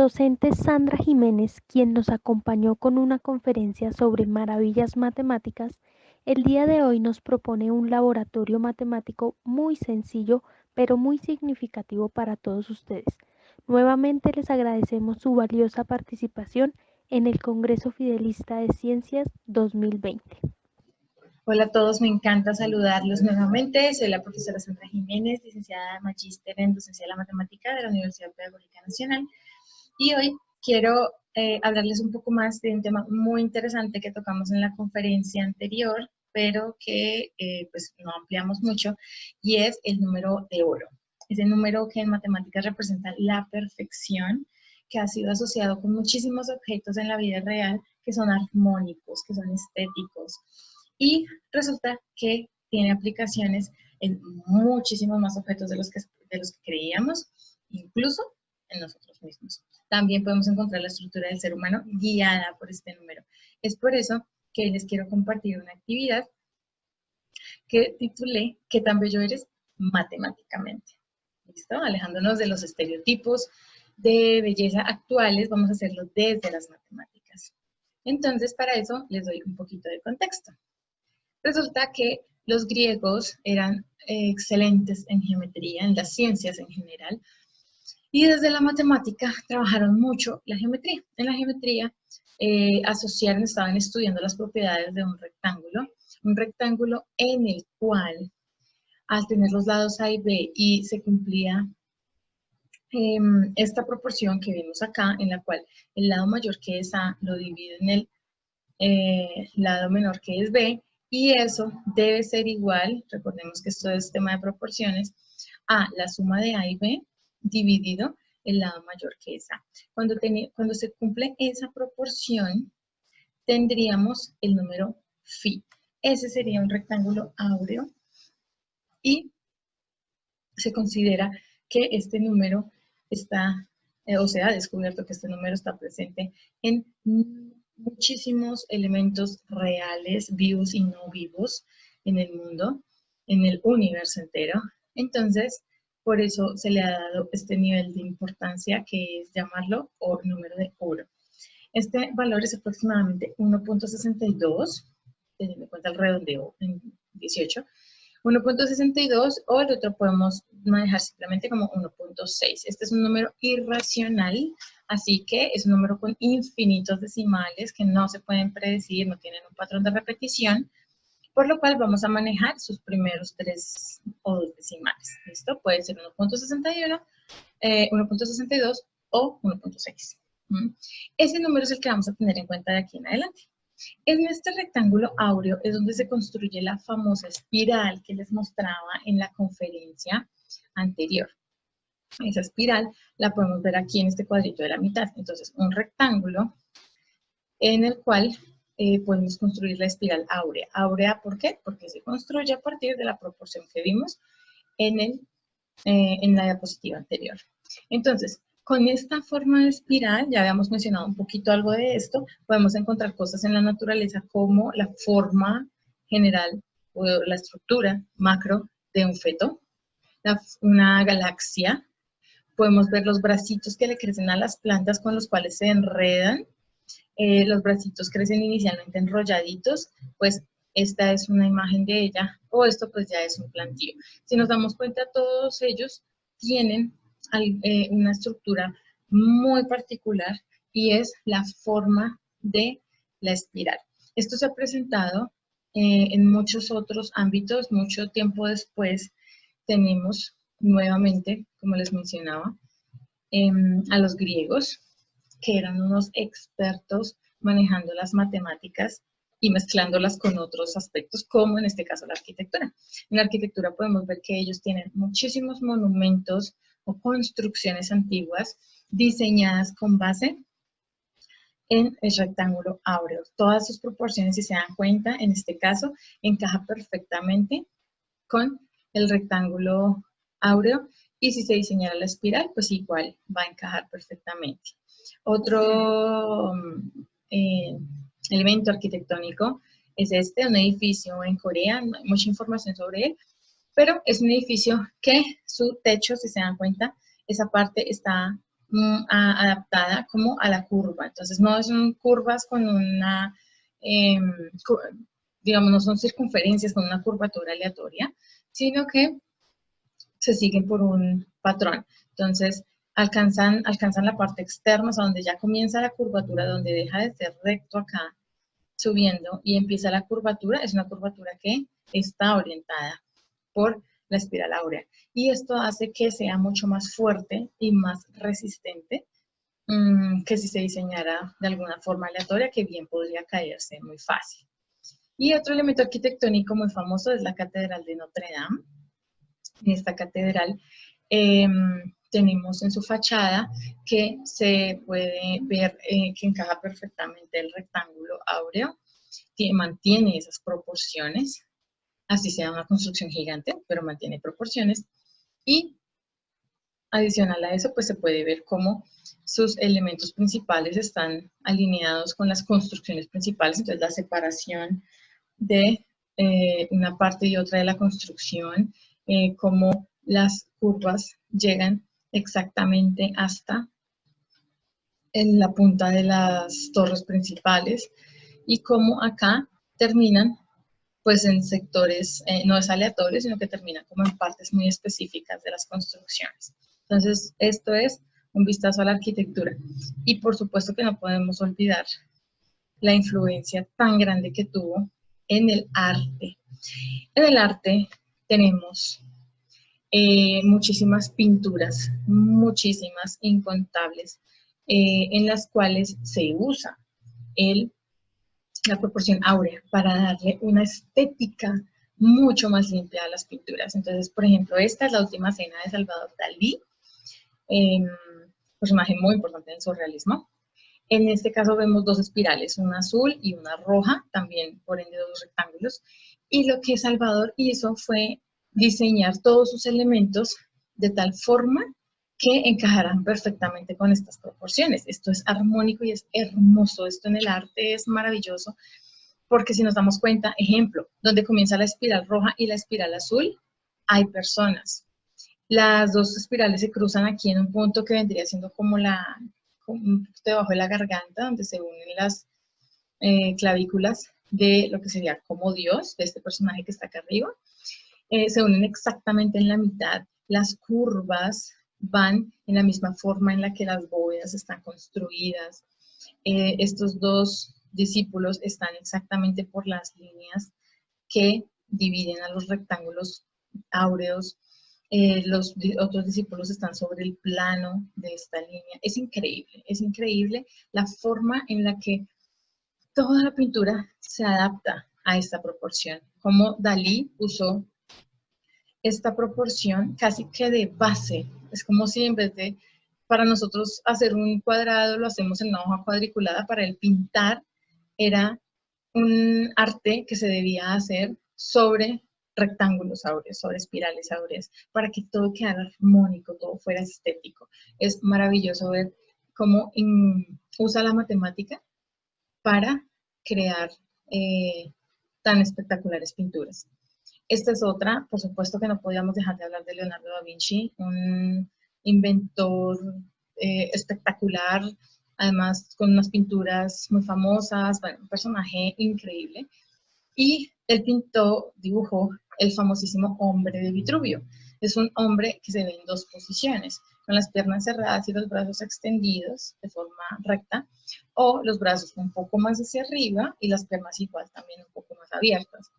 docente Sandra Jiménez, quien nos acompañó con una conferencia sobre maravillas matemáticas, el día de hoy nos propone un laboratorio matemático muy sencillo, pero muy significativo para todos ustedes. Nuevamente les agradecemos su valiosa participación en el Congreso Fidelista de Ciencias 2020. Hola a todos, me encanta saludarlos nuevamente. Soy la profesora Sandra Jiménez, licenciada magíster en docencia de la matemática de la Universidad Pedagógica Nacional. Y hoy quiero hablarles un poco más de un tema muy interesante que tocamos en la conferencia anterior, pero que pues no ampliamos mucho, y es el número de oro. Es el número que en matemáticas representa la perfección, que ha sido asociado con muchísimos objetos en la vida real que son armónicos, que son estéticos. Y resulta que tiene aplicaciones en muchísimos más objetos de los que creíamos, incluso en nosotros mismos. También podemos encontrar la estructura del ser humano guiada por este número. Es por eso que les quiero compartir una actividad que titulé ¿Qué tan bello eres matemáticamente? ¿Listo? Alejándonos de los estereotipos de belleza actuales, vamos a hacerlo desde las matemáticas. Entonces, para eso les doy un poquito de contexto. Resulta que los griegos eran excelentes en geometría, en las ciencias en general, y desde la matemática trabajaron mucho la geometría. En la geometría estaban estudiando las propiedades de un rectángulo en el cual, al tener los lados A y B y se cumplía esta proporción que vemos acá, en la cual el lado mayor que es A lo divide en el lado menor que es B, y eso debe ser igual, recordemos que esto es tema de proporciones, a la suma de A y B dividido el lado mayor que es A. Cuando se cumple esa proporción, tendríamos el número phi. Ese sería un rectángulo áureo y se considera que este número está, o se ha descubierto que este número está presente en muchísimos elementos reales, vivos y no vivos en el mundo, en el universo entero. Entonces, por eso se le ha dado este nivel de importancia que es llamarlo número de oro. Este valor es aproximadamente 1.62, teniendo en cuenta el redondeo en 18, 1.62, o el otro podemos manejar simplemente como 1.6. Este es un número irracional, así que es un número con infinitos decimales que no se pueden predecir, no tienen un patrón de repetición, por lo cual vamos a manejar sus primeros 3 o 2 decimales. ¿Listo? Puede ser 1.61, 1.62 o 1.6. Ese número es el que vamos a tener en cuenta de aquí en adelante. En este rectángulo áureo es donde se construye la famosa espiral que les mostraba en la conferencia anterior. Esa espiral la podemos ver aquí en este cuadrito de la mitad. Entonces, un rectángulo en el cual podemos construir la espiral áurea. ¿Áurea por qué? Porque se construye a partir de la proporción que vimos en la diapositiva anterior. Entonces, con esta forma de espiral, ya habíamos mencionado un poquito algo de esto, podemos encontrar cosas en la naturaleza como la forma general o la estructura macro de un feto, una galaxia. Podemos ver los bracitos que le crecen a las plantas con los cuales se enredan. Los bracitos crecen inicialmente enrolladitos, pues esta es una imagen de ella, o esto pues ya es un plantío. Si nos damos cuenta, todos ellos tienen una estructura muy particular y es la forma de la espiral. Esto se ha presentado en muchos otros ámbitos. Mucho tiempo después tenemos nuevamente, como les mencionaba, a los griegos, que eran unos expertos manejando las matemáticas y mezclándolas con otros aspectos, como en este caso la arquitectura. En la arquitectura podemos ver que ellos tienen muchísimos monumentos o construcciones antiguas diseñadas con base en el rectángulo áureo. Todas sus proporciones, si se dan cuenta, en este caso, encaja perfectamente con el rectángulo áureo, y si se diseñara la espiral, pues igual va a encajar perfectamente. Otro elemento arquitectónico es un edificio en Corea, no hay mucha información sobre él, pero es un edificio que su techo, si se dan cuenta, esa parte está adaptada como a la curva. Entonces no son curvas con una, digamos, no son circunferencias con una curvatura aleatoria, sino que se siguen por un patrón. Entonces alcanzan la parte externa, o sea, donde ya comienza la curvatura, donde deja de ser recto acá, subiendo y empieza la curvatura, es una curvatura que está orientada por la espiral áurea. Y esto hace que sea mucho más fuerte y más resistente que si se diseñara de alguna forma aleatoria, que bien podría caerse muy fácil. Y otro elemento arquitectónico muy famoso es la Catedral de Notre Dame. En esta catedral tenemos en su fachada que se puede ver que encaja perfectamente el rectángulo áureo, que mantiene esas proporciones, así sea una construcción gigante, pero mantiene proporciones. Y adicional a eso, pues se puede ver cómo sus elementos principales están alineados con las construcciones principales, entonces la separación de una parte y otra de la construcción, cómo las curvas llegan exactamente hasta en la punta de las torres principales y cómo acá terminan pues en sectores, no es aleatorio, sino que termina como en partes muy específicas de las construcciones. Entonces, esto es un vistazo a la arquitectura. Y por supuesto que no podemos olvidar la influencia tan grande que tuvo en el arte. En el arte tenemos muchísimas pinturas, muchísimas, incontables, en las cuales se usa la proporción áurea para darle una estética mucho más limpia a las pinturas. Entonces, por ejemplo, esta es la última cena de Salvador Dalí, personaje muy importante en el surrealismo. En este caso vemos dos espirales, una azul y una roja, también por ende dos rectángulos. Y lo que Salvador hizo fue diseñar todos sus elementos de tal forma que encajarán perfectamente con estas proporciones. Esto es armónico y es hermoso. Esto en el arte es maravilloso, porque si nos damos cuenta, ejemplo, donde comienza la espiral roja y la espiral azul, hay personas. Las dos espirales se cruzan aquí en un punto que vendría siendo como debajo de la garganta, donde se unen las clavículas de lo que sería como Dios, de este personaje que está acá arriba. Se unen exactamente en la mitad. Las curvas van en la misma forma en la que las bóvedas están construidas. Estos dos discípulos están exactamente por las líneas que dividen a los rectángulos áureos. Los otros discípulos están sobre el plano de esta línea. Es increíble la forma en la que toda la pintura se adapta a esta proporción. Como Dalí usó esta proporción casi que de base. Es como si en vez de para nosotros hacer un cuadrado lo hacemos en una hoja cuadriculada, para él pintar era un arte que se debía hacer sobre rectángulos áureos, sobre espirales áureas, para que todo quedara armónico, todo fuera estético. Es maravilloso ver cómo usa la matemática para crear tan espectaculares pinturas. Esta es otra, por supuesto que no podíamos dejar de hablar de Leonardo da Vinci, un inventor espectacular, además con unas pinturas muy famosas, bueno, un personaje increíble. Y él dibujó el famosísimo hombre de Vitruvio. Es un hombre que se ve en dos posiciones, con las piernas cerradas y los brazos extendidos de forma recta, o los brazos un poco más hacia arriba y las piernas igual también un poco más abiertas.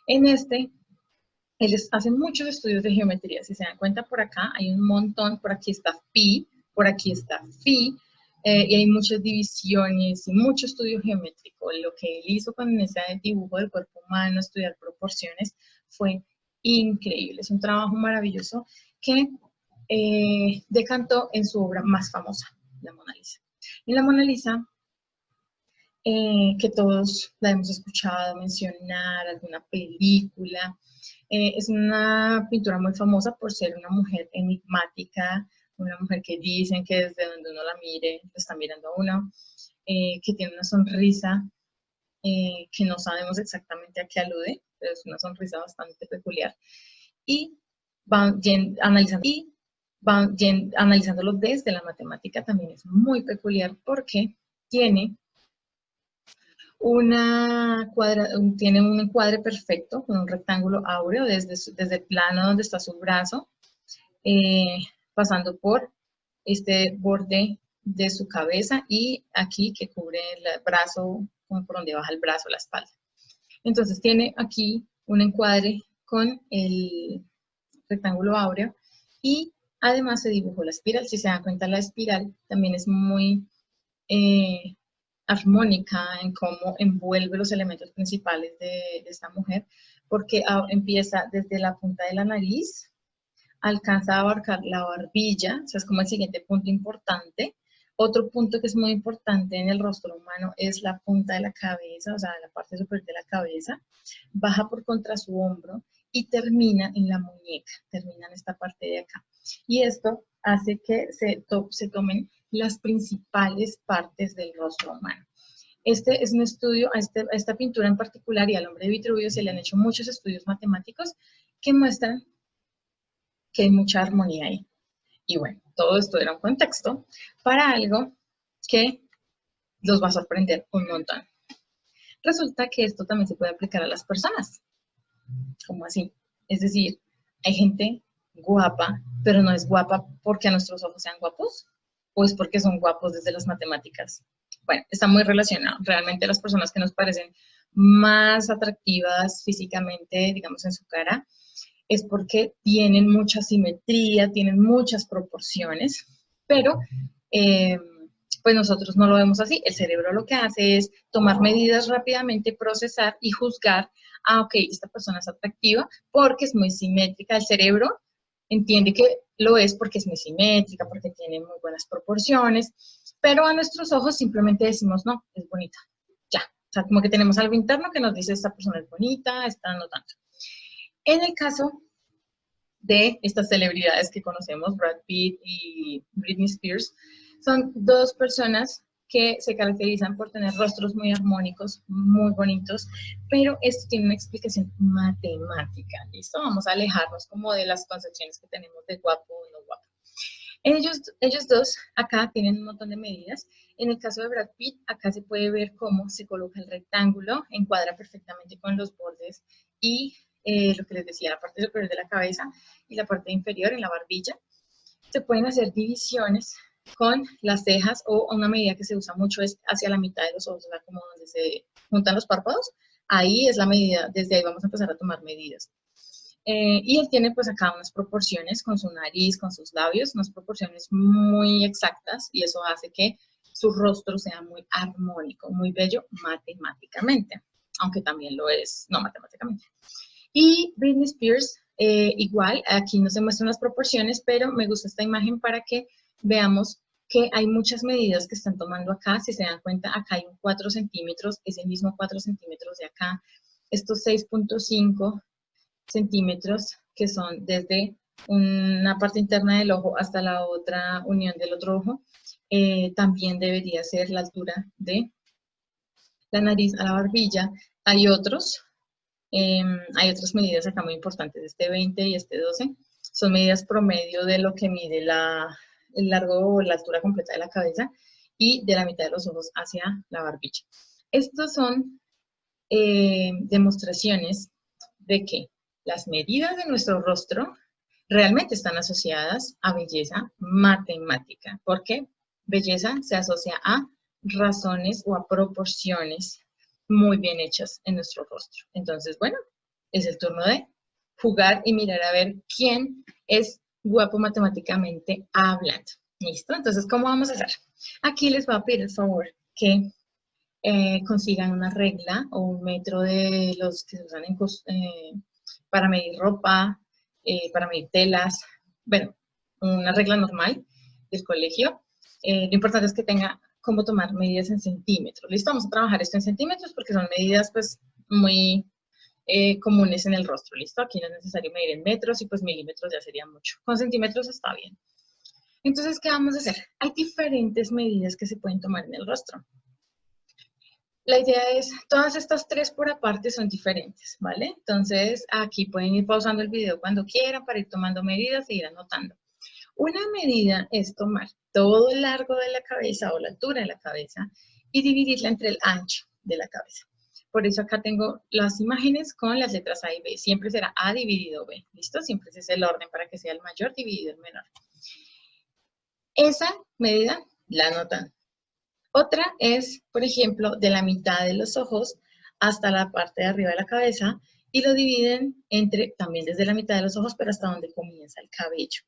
En este, él hace muchos estudios de geometría. Si se dan cuenta, por acá hay un montón, por aquí está pi, por aquí está phi, y hay muchas divisiones y mucho estudio geométrico. Lo que él hizo con ese dibujo del cuerpo humano, estudiar proporciones, fue increíble. Es un trabajo maravilloso que decantó en su obra más famosa, la Mona Lisa. En la Mona Lisa, que todos la hemos escuchado mencionar, alguna película, es una pintura muy famosa por ser una mujer enigmática, una mujer que dicen que desde donde uno la mire, lo está mirando a uno, que tiene una sonrisa que no sabemos exactamente a qué alude, pero es una sonrisa bastante peculiar. Y van analizando. Y analizándolo desde la matemática también es muy peculiar porque tiene tiene un encuadre perfecto con un rectángulo áureo desde el plano donde está su brazo, pasando por este borde de su cabeza y aquí que cubre el brazo, como por donde baja el brazo, la espalda. Entonces tiene aquí un encuadre con el rectángulo áureo y además se dibujó la espiral. Si se dan cuenta, la espiral también es muy armónica en cómo envuelve los elementos principales de esta mujer, porque empieza desde la punta de la nariz, alcanza a abarcar la barbilla, o sea, es como el siguiente punto importante. Otro punto que es muy importante en el rostro humano es la punta de la cabeza, o sea, la parte superior de la cabeza, baja por contra su hombro y termina en la muñeca, termina en esta parte de acá. Y esto hace que se tomen las principales partes del rostro humano. Este es un estudio, a esta pintura en particular y al hombre de Vitruvio se le han hecho muchos estudios matemáticos que muestran que hay mucha armonía ahí. Y bueno, todo esto era un contexto para algo que los va a sorprender un montón. Resulta que esto también se puede aplicar a las personas. ¿Cómo así? Es decir, hay gente guapa, pero no es guapa porque a nuestros ojos sean guapos, o es porque son guapos desde las matemáticas. Bueno, está muy relacionado. Realmente las personas que nos parecen más atractivas físicamente, digamos, en su cara, es porque tienen mucha simetría, tienen muchas proporciones, pero pues nosotros no lo vemos así. El cerebro lo que hace es tomar medidas rápidamente, procesar y juzgar, ok, esta persona es atractiva porque es muy simétrica. El cerebro entiende que lo es porque es muy simétrica, porque tiene muy buenas proporciones, pero a nuestros ojos simplemente decimos, no, es bonita, ya. O sea, como que tenemos algo interno que nos dice, esta persona es bonita, esta no tanto. En el caso de estas celebridades que conocemos, Brad Pitt y Britney Spears, son dos personas que se caracterizan por tener rostros muy armónicos, muy bonitos, pero esto tiene una explicación matemática, ¿listo? Vamos a alejarnos como de las concepciones que tenemos de guapo o no guapo. Ellos dos acá tienen un montón de medidas. En el caso de Brad Pitt, acá se puede ver cómo se coloca el rectángulo, encuadra perfectamente con los bordes y lo que les decía, la parte superior de la cabeza y la parte inferior en la barbilla. Se pueden hacer divisiones con las cejas o una medida que se usa mucho es hacia la mitad de los ojos, o sea, como donde se juntan los párpados. Ahí es la medida, desde ahí vamos a empezar a tomar medidas. Y él tiene pues acá unas proporciones con su nariz, con sus labios, unas proporciones muy exactas y eso hace que su rostro sea muy armónico, muy bello matemáticamente, aunque también lo es no matemáticamente. Y Britney Spears, igual, aquí no se muestran las proporciones, pero me gusta esta imagen para que veamos que hay muchas medidas que están tomando acá. Si se dan cuenta, acá hay un 4 centímetros, es el mismo 4 centímetros de acá. Estos 6.5 centímetros que son desde una parte interna del ojo hasta la otra unión del otro ojo, también debería ser la altura de la nariz a la barbilla. Hay otras medidas acá muy importantes, este 20 y este 12, son medidas promedio de lo que mide el largo o la altura completa de la cabeza y de la mitad de los ojos hacia la barbilla. Estos son demostraciones de que las medidas de nuestro rostro realmente están asociadas a belleza matemática, porque belleza se asocia a razones o a proporciones muy bien hechas en nuestro rostro. Entonces, bueno, es el turno de jugar y mirar a ver quién es guapo matemáticamente hablando. ¿Listo? Entonces, ¿cómo vamos a hacer? Aquí les voy a pedir el favor que consigan una regla o un metro de los que se usan para medir ropa, para medir telas, bueno, una regla normal del colegio. Lo importante es que tenga cómo tomar medidas en centímetros. Listo, vamos a trabajar esto en centímetros porque son medidas pues muy comunes en el rostro. Listo, aquí no es necesario medir en metros y pues milímetros ya sería mucho. Con centímetros está bien. Entonces, ¿qué vamos a hacer? Hay diferentes medidas que se pueden tomar en el rostro. La idea es, todas estas tres por aparte son diferentes, ¿vale? Entonces, aquí pueden ir pausando el video cuando quieran para ir tomando medidas e ir anotando. Una medida es tomar todo el largo de la cabeza o la altura de la cabeza y dividirla entre el ancho de la cabeza. Por eso acá tengo las imágenes con las letras A y B. Siempre será A dividido B. ¿Listo? Siempre ese es el orden para que sea el mayor dividido el menor. Esa medida la anotan. Otra es, por ejemplo, de la mitad de los ojos hasta la parte de arriba de la cabeza y lo dividen entre, también desde la mitad de los ojos, pero hasta donde comienza el cabello.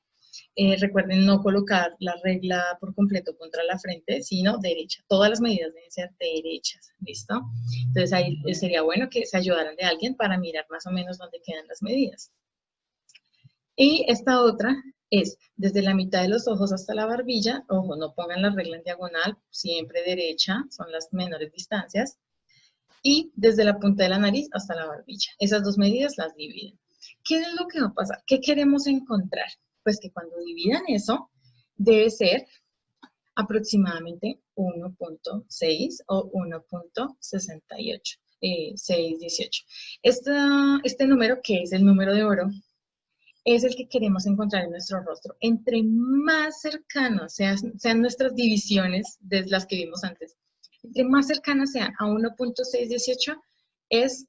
Recuerden no colocar la regla por completo contra la frente, sino derecha. Todas las medidas deben ser derechas, ¿listo? Entonces ahí sería bueno que se ayudaran de alguien para mirar más o menos dónde quedan las medidas. Y esta otra es desde la mitad de los ojos hasta la barbilla. Ojo, no pongan la regla en diagonal, siempre derecha, son las menores distancias. Y desde la punta de la nariz hasta la barbilla. Esas dos medidas las dividen. ¿Qué es lo que va a pasar? ¿Qué queremos encontrar? Pues que cuando dividan eso, debe ser aproximadamente 1.6 o 1.68. 618. Este número, que es el número de oro, es el que queremos encontrar en nuestro rostro. Entre más cercanos sean nuestras divisiones de las que vimos antes, entre más cercanas sean a 1.618, es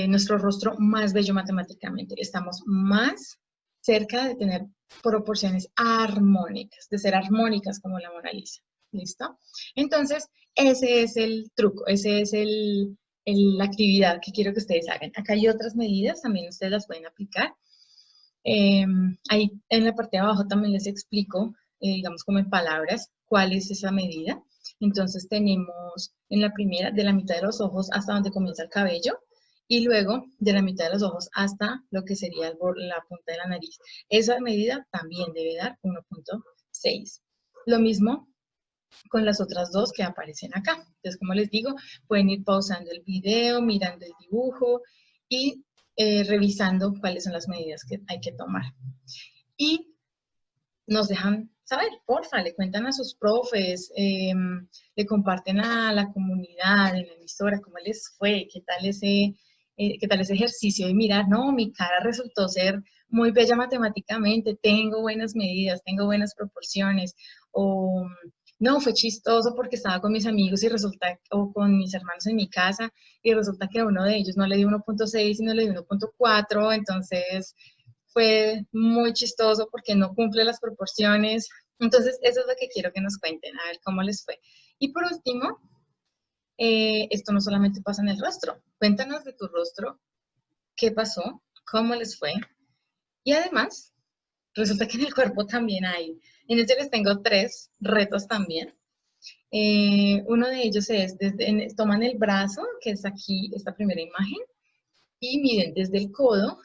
nuestro rostro más bello matemáticamente. Estamos más cerca de tener proporciones armónicas, de ser armónicas como la Mona Lisa. ¿Listo? Entonces, ese es el truco, ese es la actividad que quiero que ustedes hagan. Acá hay otras medidas, también ustedes las pueden aplicar. Ahí en la parte de abajo también les explico, digamos como en palabras, cuál es esa medida. Entonces tenemos en la primera de la mitad de los ojos hasta donde comienza el cabello y luego de la mitad de los ojos hasta lo que sería la punta de la nariz. Esa medida también debe dar 1.6. Lo mismo con las otras dos que aparecen acá. Entonces, como les digo, pueden ir pausando el video, mirando el dibujo y revisando cuáles son las medidas que hay que tomar. Y nos dejan saber, porfa, le cuentan a sus profes, le comparten a la comunidad, en la emisora, cómo les fue, qué tal ese ejercicio de mirar, no, mi cara resultó ser muy bella matemáticamente, tengo buenas medidas, tengo buenas proporciones, o no, fue chistoso porque estaba con mis amigos y resulta, o con mis hermanos en mi casa, y resulta que a uno de ellos no le dio 1.6, sino le dio 1.4, entonces fue muy chistoso porque no cumple las proporciones. Entonces, eso es lo que quiero que nos cuenten, a ver cómo les fue. Y por último, esto no solamente pasa en el rostro. Cuéntanos de tu rostro, qué pasó, cómo les fue. Y además, resulta que en el cuerpo también hay. En este les tengo 3 retos también. Uno de ellos es, toman el brazo, que es aquí, esta primera imagen, y miden desde el codo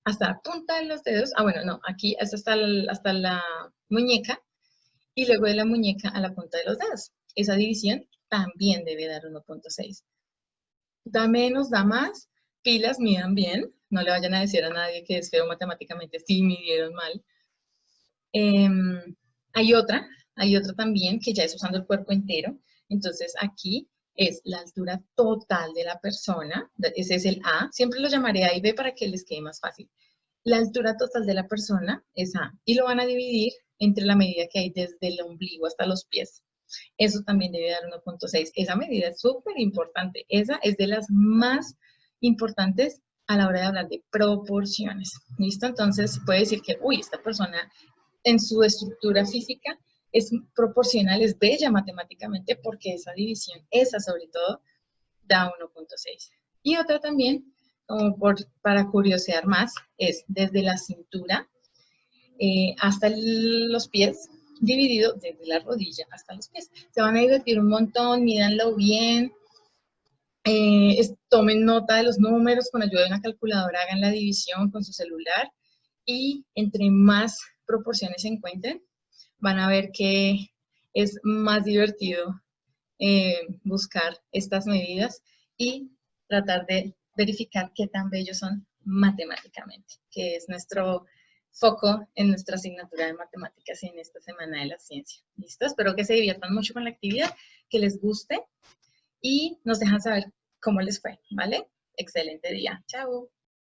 hasta la punta de los dedos, bueno, no, aquí hasta la muñeca, y luego de la muñeca a la punta de los dedos. Esa división también debe dar 1.6. Da menos, da más, pilas, midan bien, no le vayan a decir a nadie que es feo matemáticamente si midieron mal. Hay otra también que ya es usando el cuerpo entero, entonces aquí es la altura total de la persona, ese es el A, siempre lo llamaré A y B para que les quede más fácil. La altura total de la persona es A y lo van a dividir entre la medida que hay desde el ombligo hasta los pies. Eso también debe dar 1.6. Esa medida es súper importante. Esa es de las más importantes a la hora de hablar de proporciones. ¿Listo? Entonces puede decir que, uy, esta persona en su estructura física es proporcional, es bella matemáticamente porque esa división, esa sobre todo, da 1.6. Y otra también, como para curiosear más, es desde la cintura hasta los pies, dividido desde la rodilla hasta los pies. Se van a divertir un montón, mídanlo bien, tomen nota de los números, con ayuda de una calculadora hagan la división con su celular y entre más proporciones se encuentren, van a ver que es más divertido buscar estas medidas y tratar de verificar qué tan bellos son matemáticamente, que es nuestro foco en nuestra asignatura de matemáticas y en esta semana de la ciencia. ¿Listo? Espero que se diviertan mucho con la actividad, que les guste y nos dejan saber cómo les fue, ¿vale? Excelente día. Chao.